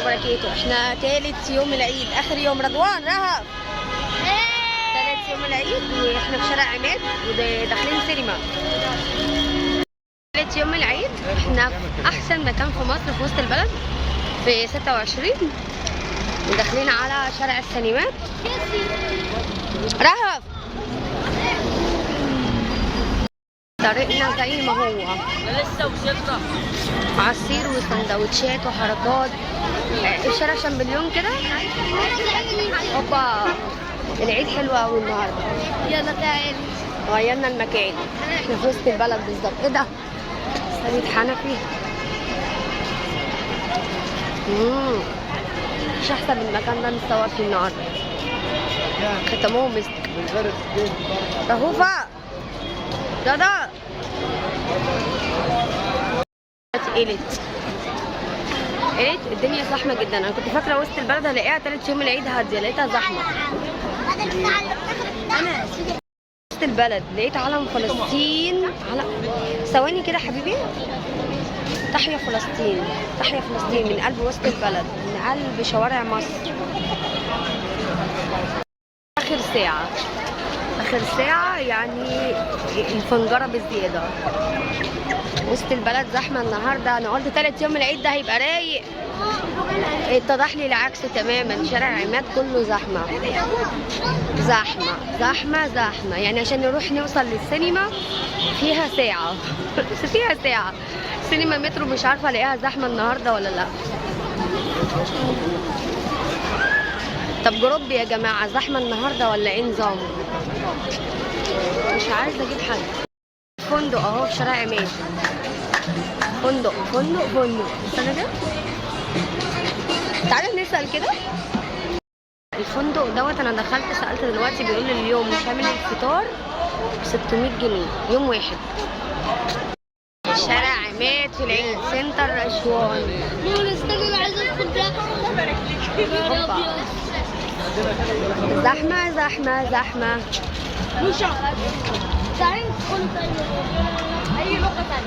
وبركاته. احنا تالت يوم العيد، اخر يوم. رضوان رهب تالت يوم العيد واحنا في شارع عماد وداخلين سينما. تالت يوم العيد احنا في احسن مكان في مصر في وسط البلد في 26 وداخلين على شارع السينمات. رهب طريقنا زي ما هو، لسه وصلنا. عصير وسندوتشات وحركات. الشارع شامبليون كده. اوبا العيد حلو قوي النهارده. يلا تعالي. غيرنا المكان، احنا في وسط البلد بالظبط. ايه ده؟ سيد حنفي. مش احسن من المكان ده نتصور فيه النهارده. ختموه مسك. رهوفه دادا قلت الدنيا زحمه جدا. انا كنت فاكره وسط البلد هلاقيها تالت يوم العيد هاديه، لقيتها زحمه. وسط البلد لقيت علم فلسطين. ثواني كده حبيبي. تحيا فلسطين، تحيا فلسطين من قلب وسط البلد، من قلب شوارع مصر. اخر ساعه، اخر ساعه يعني الفنجره بالزياده. وسط البلد زحمه النهارده. انا قلت تالت يوم العيد ده هيبقى رايق، اتضح لي العكس تماما. شارع عماد كله زحمه زحمه زحمه زحمه. يعني عشان نروح نوصل للسينما فيها ساعه فيها ساعه. سينما مترو مش عارفه الاقيها زحمه النهارده ولا لا. طب جروب يا جماعه، زحمه النهارده ولا ايه نظامه؟ مش عايزه اجيب حاجه. فندق اهو في شارع عماد. فندق فندق فندق. استنى كده، تعالى نسال كده. الفندق دوت انا دخلت سالت دلوقتي، بيقول لي اليوم شامل الفطار ب 600 جنيه يوم واحد. شارع عماد في العيد سنتر اسوان. زحمه زحمه زحمه.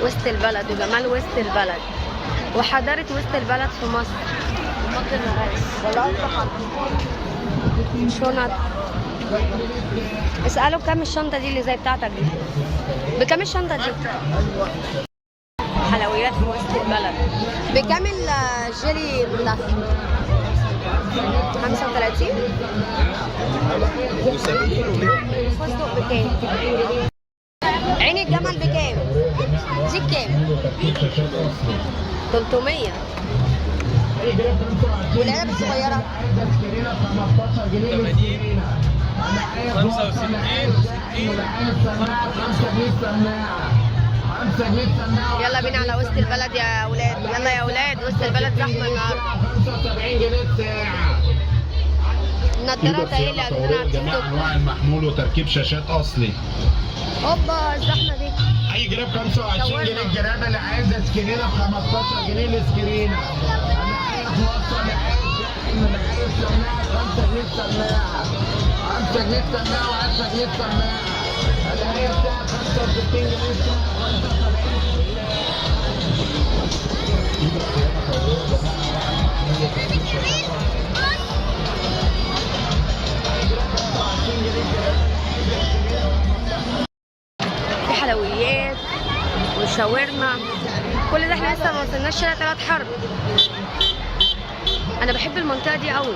وسط البلد وجمال وسط البلد وحضارة وسط البلد في مصر. شنط. اسألوا بكام الشنطة دي اللي زي بتاعتك دي؟ بكام الشنطة دي؟ حلويات في وسط البلد. بكام الجيلي الملفف؟ 35. الفستق بكام؟ عين الجمل بكام؟ دي بكام؟ 300. والعلب الصغيرة 80 65. يلا بينا على وسط البلد يا اولاد. يلا يا اولاد، وسط البلد زحمه النهارده. 75 جنيه الساعة. النضارات اهي اللي عندنا على التيك توك. انواع المحمول وتركيب شاشات اصلي. اوبا الزحمه دي. اي جراب 25 جنيه الجراب. اللي عايزه سكرينه ب 15 جنيه السكرينه. اللي عايز موصل، اللي عايز شاحن، اللي عايز سماعه 5 جنيه السماعه. 5 جنيه السماعه و10 جنيه السماعه. اللي عايز ساعه 65 جنيه الساعه. في حلويات وشاورما. كل ده احنا لسه ما وصلناش شارع 3 حرب. انا بحب المنطقه دي قوي.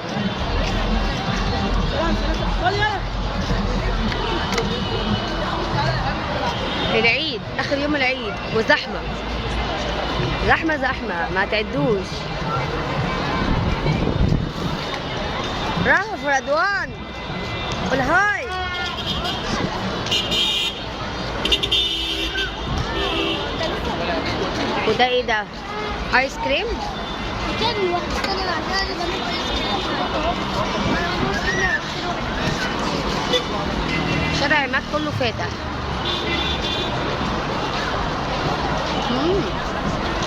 العيد اخر يوم العيد وزحمه زحمه زحمه ما تعدوش. رهف رضوان قول هاي. وده ايه ده؟ ايس كريم. شارع عماد كله فاتح.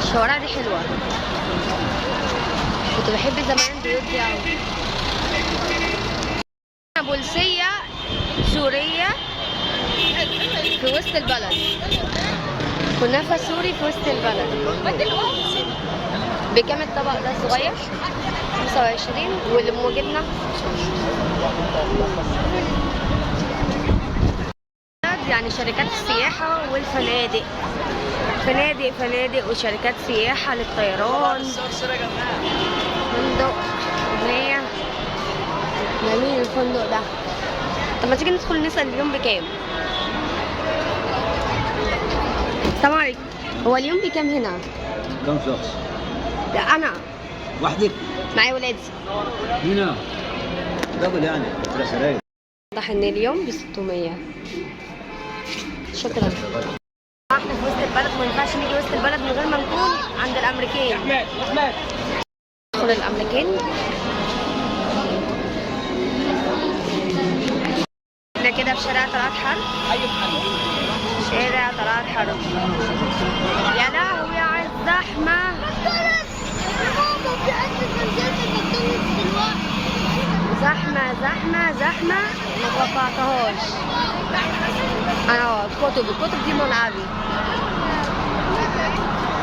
الشوارع دي حلوه. كنت بحب زمان البيوت دي قوي. بوليسيه سوريه في وسط البلد. كنافه سوري في وسط البلد. بكام الطبق ده صغير؟ 25 والام جبنه. يعني شركات السياحة والفنادق، فنادق وشركات سياحة للطيران. فندق هي جميل الفندق ده. طب ما تيجي ندخل نسأل اليوم بكام؟ السلام عليكم، هو اليوم بكام هنا؟ كم شخص؟ لا أنا وحدك؟ معايا ولادي هنا دبل يعني 3 سراير. واضح ان اليوم ب 600. شكرا. احنا في وسط البلد، ما ينفعش نيجي وسط البلد من غير ما نكون عند الامريكان. احمد ندخل الامريكان. احنا كده في شارع طلعت حرب. شارع طلعت حرب. يا لهوي على الزحمه. زحمة ما توقعتهاش. انا الكتب دي ملعبي.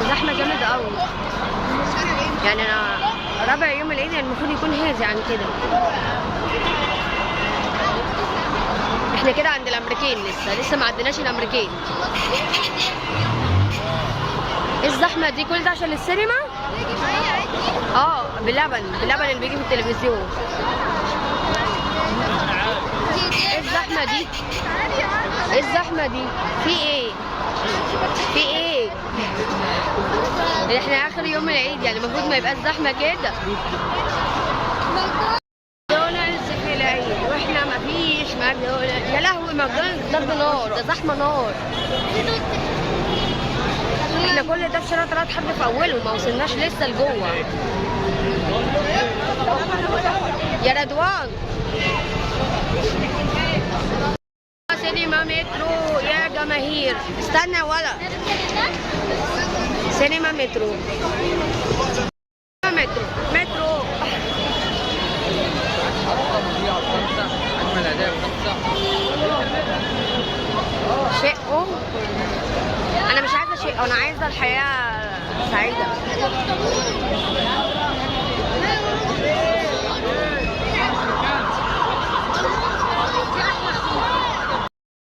زحمة جامد قوي. يعني انا رابع يوم العيد، يعني المفروض يكون هادي عن كده. احنا كده عند الامريكان، لسه ما عدناش الامريكان. ايه الزحمة دي؟ كل ده عشان السينما؟ بلبن اللي بيجي في التلفزيون. ايه الزحمة دي؟ في ايه؟ احنا اخر يوم العيد، يعني المفروض ما يبقاش زحمة كده. ماكدونالدز في العيد واحنا مفيش ماكدونالدز. يا لهوي ماكدونالدز ضرب نار، ده زحمة نار. احنا كل ده في شارع طلعت حرب في اوله، ما وصلناش لسه لجوه. يا رضوان سينما مترو يا جماهير. استنى يا ولد. سينما مترو. شقه. انا مش عايزه شقه، انا عايزه الحياه سعيده.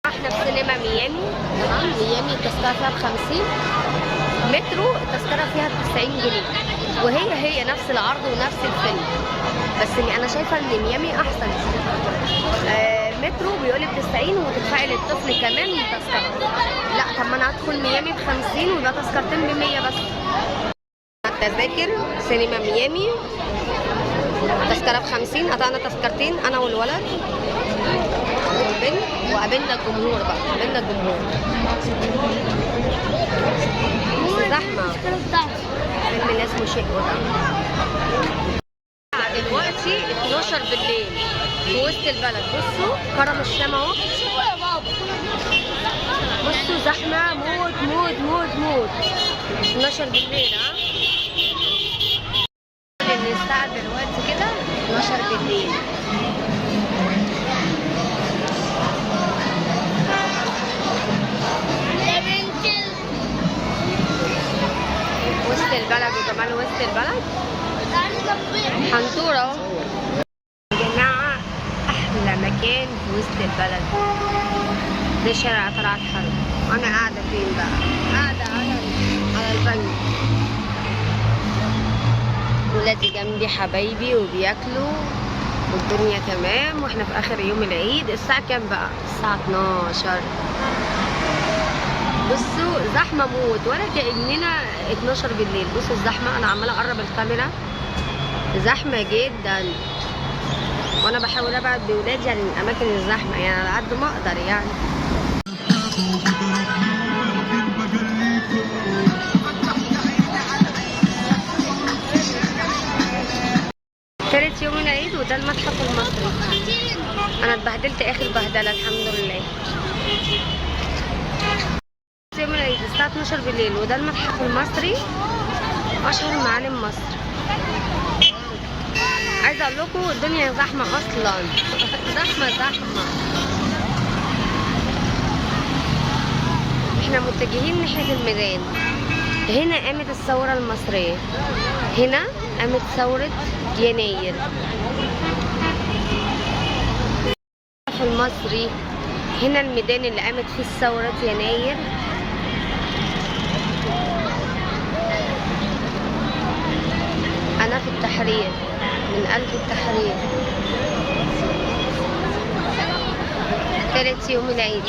احنا في سينما ميامي. تمام، ميامي التذكره فيها ب50. مترو التذكره فيها ب90 جنيه، وهي نفس العرض ونفس الفيلم. بس انا شايفه ان ميامي احسن. مترو بيقول ب90 وتدفعي للطفل كمان تذكره. لا طب ما انا هدخل ميامي ب50 ويبقى تذكرتين ب100 بس. التذاكر سينما ميامي تذكره ب50، قطعنا تذكرتين انا والولد والبنت، وقابلنا الجمهور بقى. بس زحمه. فيلم اللي اسمه شقه ده. دلوقتي 12 بالليل في وسط البلد. بصوا كرم الشام اهو. بصوا زحمه موت. 12 بالليل. ان الساعه دلوقتي كده 12 بالليل. وسط البلد وجمال وسط البلد. حنطورة اهو. يا جماعة أحلى مكان في وسط البلد ده شارع طلعت حرب. أنا قاعدة فين بقى؟ قاعدة على البنك. ولادي جنبي حبايبي وبياكلوا والدنيا تمام، واحنا في آخر يوم العيد. الساعة كام بقى؟ الساعة 12. بصوا زحمه موت، ولا كأننا 12 بالليل. بصوا الزحمه، انا عماله اقرب الكاميرا. زحمه جدا، وانا بحاول ابعد بولادي يعني من الاماكن الزحمه، يعني على قد ما اقدر يعني. ثالث يوم العيد وده المتحف المصري. انا اتبهدلت اخر بهدله الحمد لله. يوم العيد الساعة 12 بالليل وده المتحف المصري، أشهر معالم مصر. عايزة أقول لكم الدنيا زحمة أصلا. زحمة. احنا متجهين ناحية الميدان. هنا قامت الثورة المصرية. هنا قامت ثورة يناير. في المصري هنا الميدان اللي قامت فيه ثورة يناير. أنا في التحرير، من قلب التحرير، تالت يوم العيد.